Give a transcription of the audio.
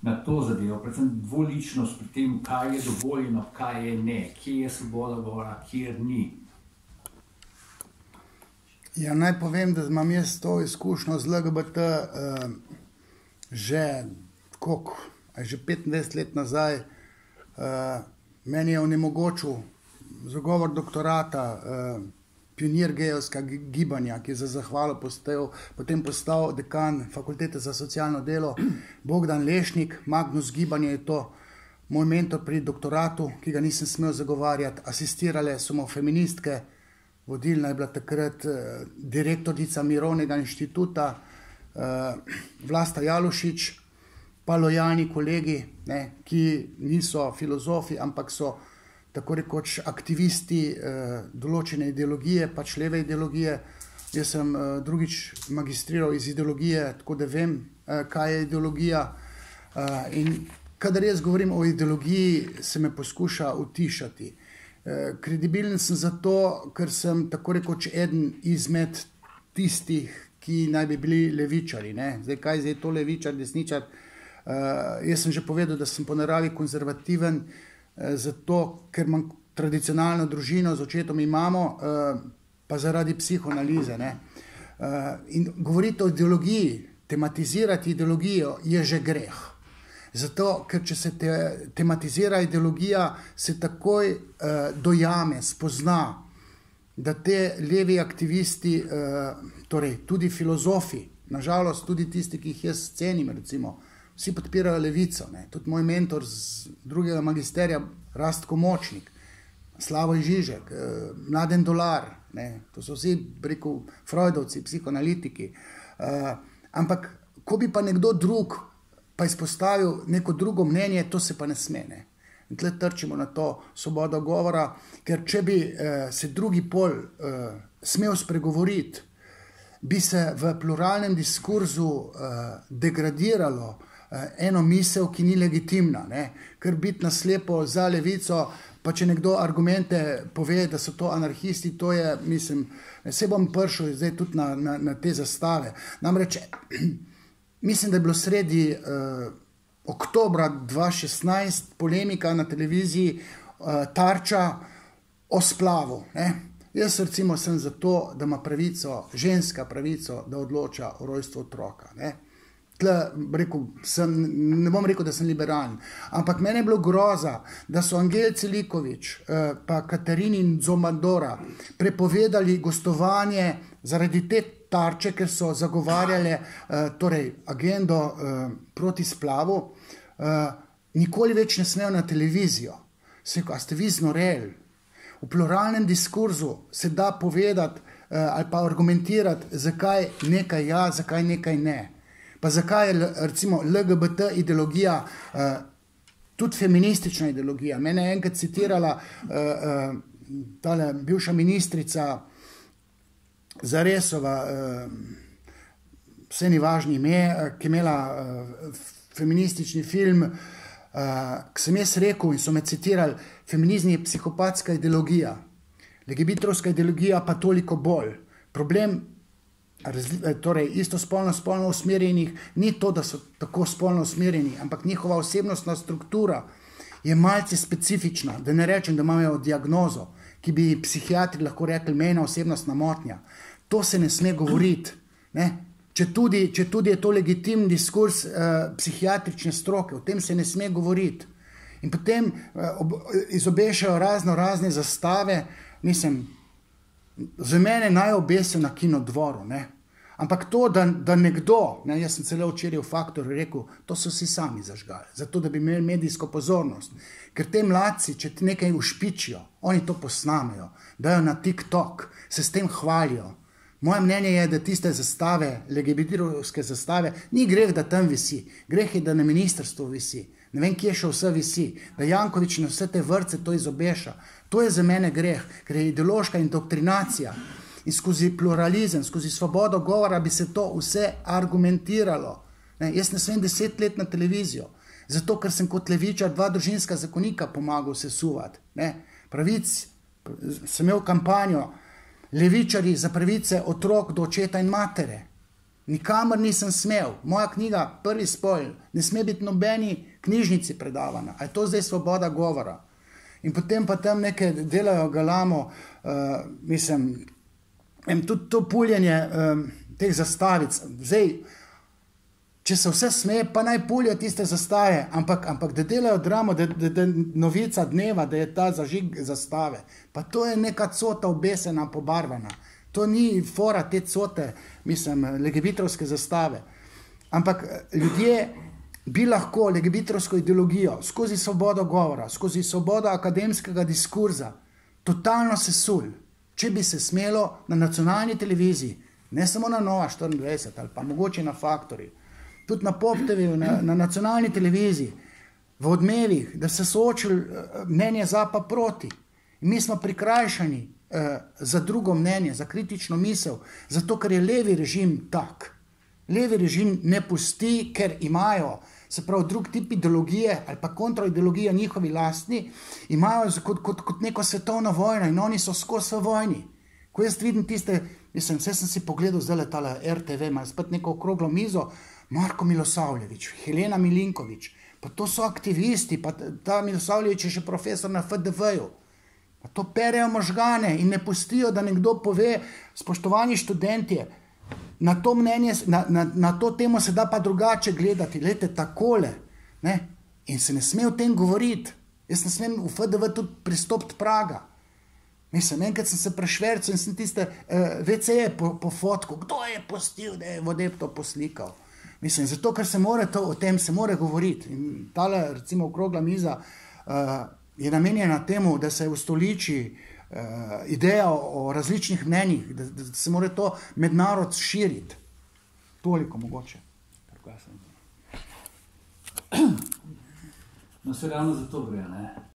na to zadevo, predvsem dvoličnost pri tem, kaj je dovoljeno, kaj je ne, kje je svoboda govora, kjer ni. Ja, naj povem, da imam jaz to izkušnjo z LGBT že 25 let nazaj. Meni je onemogočil zagovor doktorata pionir gejevskega gibanja, ki je za zahvalo potem postal dekan Fakultete za socialno delo, Bogdan Lešnik. Magnus gibanje je to, moj mentor pri doktoratu, ki ga nisem smel zagovarjati. Asistirale so mu feministke, vodilna je bila takrat direktorica Mirovnega inštituta Vlasta Jalušič, pa lojalni kolegi, ki niso filozofi, ampak so tako rekoč aktivisti določene ideologije, pač leve ideologije. Jaz sem drugič magistriral iz ideologije, tako da vem, kaj je ideologija. In kadar jaz govorim o ideologiji, se me poskuša utišati. Kredibilen sem zato, ker sem tako rekoč eden izmed tistih, ki naj bi bili levičari. Zdaj, kaj je to levičar, desničar? Jaz sem že povedal, da sem po naravi konzervativen, zato, ker imam tradicionalno družino z očetom in mamo, pa zaradi psihoanalize. In govoriti o ideologiji, tematizirati ideologijo je že greh. Zato, ker če se tematizira ideologija, se takoj dojame, spozna, da te levi aktivisti, torej tudi filozofi, nažalost tudi tisti, ki jih jaz cenim, recimo, vsi podpirajo levico. Tudi moj mentor z drugega magisterija, Rastko Močnik, Slavoj Žižek, Mladen Dolar, to so vsi preko Freudovci, psihoanalitiki. Ampak, ko bi pa nekdo drug pa izpostavil neko drugo mnenje, to se pa ne sme. In tle trčimo na to svobodo govora, ker če bi se drugi pol smel spregovoriti, bi se v pluralnem diskurzu degradiralo eno misel, ki ni legitimna, ker biti naslepo za levico, pa če nekdo argumente pove, da so to anarhisti, to je, mislim, se bom prišel zdaj tudi na te zastave. Namreč, mislim, da je bilo sredi oktobra 2016 polemika na televiziji Tarča o splavu. Jaz recimo sem za to, da ima pravico, ženska pravico, da odloča o rojstvu otroka. Ne bom rekel, da sem liberalen, ampak mene je bilo groza, da so Angel Celikovič pa Katarini Zomandora prepovedali gostovanje zaradi te Tarče, ker so zagovarjale torej agendo proti splavu, nikoli več ne smejo na televizijo. A ste vi znoreli? V pluralnem diskurzu se da povedati ali pa argumentirati, zakaj nekaj ja, zakaj nekaj ne. Pa zakaj je recimo LGBT ideologija tudi feministična ideologija. Mene je enkrat citirala tale bivša ministrica Zaresova, vse ni važno ime, ki je imela feministični film, ki sem jaz rekel in so me citirali, feminizem je psihopatska ideologija, LGBT-ovska ideologija pa toliko bolj. Problem torej istospolno, spolno usmerjenih ni to, da so tako spolno usmerjeni, ampak njihova osebnostna struktura je malce specifična, da ne rečem, da imajo diagnozo, ki bi psihiatri lahko rekli mejna osebnostna motnja. To se ne sme govoriti. Če tudi je to legitimni diskurs psihiatrične stroke, o tem se ne sme govoriti. In potem izobešajo razne zastave, mislim, za mene naj obesijo na Kinodvoru, ampak to, da nekdo, jaz sem celo včeraj v Faktorju rekel, to so si sami zažgali, zato da bi imeli medijsko pozornost, ker te mladci, če ti nekaj ušpičijo, oni to posnamejo, dajo na TikTok, se s tem hvalijo. Moje mnenje je, da tiste zastave, LGBT-ovske zastave, ni greh, da tam visi, greh je, da na ministrstvu visi, ne vem, kje še vse visi, da Janković na vse te vrtce to izobeša. To je za mene greh, ker je ideološka indoktrinacija in skozi pluralizem, skozi svobodo govora bi se to vse argumentiralo. Jaz ne smem 10 let na televizijo, zato ker sem kot levičar 2 družinska zakonika pomagal sesuvati. Pravic, sem imel kampanjo levičari za pravice otrok do očeta in matere. Nikamor nisem smel. Moja knjiga, Prvi spol, ne sme biti nobeni knjižnici predavana. A je to zdaj svoboda govora? In potem pa tam nekaj delajo galamo, mislim, tudi to puljenje teh zastavic. Zdaj, če se vse sme, pa naj puljajo tiste zastave, ampak da delajo dramo, da novica dneva, da je ta zažig zastave. Pa to je neka cota obesena, pobarvana. To ni fora te cote, mislim, legebitrovske zastave. Ampak ljudje bi lahko legebitrovsko ideologijo skozi svobodo govora, skozi svobodo akademskega diskurza totalno sesul, če bi se smelo na nacionalni televiziji, ne samo na Nova 24 ali pa mogoče na Faktorju, tudi na Pop TV, na nacionalni televiziji, v Odmevih, da se soočili mnenje za pa proti. In mi smo prikrajšani za drugo mnenje, za kritično misel, zato ker je levi režim tak. Levi režim ne pusti, ker imajo, se pravi, drug tip ideologije ali pa kontraideologija njihovi lastni, imajo kot neko svetovno vojno in oni so skozi v vojni. Ko jaz vidim tiste, mislim, vse sem si pogledal zdaj letala RTV, ima spet neko okroglo mizo, Marko Milosavljević, Helena Milinković, pa to so aktivisti, pa ta Milosavljević je še profesor na FDV-ju. Pa to perejo možgane in ne pustijo, da nekdo pove, spoštovani študentje, na to mnenje, na to temo se da pa drugače gledati, gledajte, takole, ne? In se ne sme o tem govoriti. Jaz ne smem v FDV tudi pristopiti praga. Mislim, enkrat sem se prešvercal in sem tiste WC-je po fotku, kdo je pustil, da je Vodeb to poslikal. Mislim, zato, ker se more to, o tem se more govoriti. In tale, recimo, okrogla miza je namenjena temu, da se ustoliči ideja o različnih mnenjih, da se mora to med narod širiti. Toliko mogoče. No, se ravno zato gre, ne?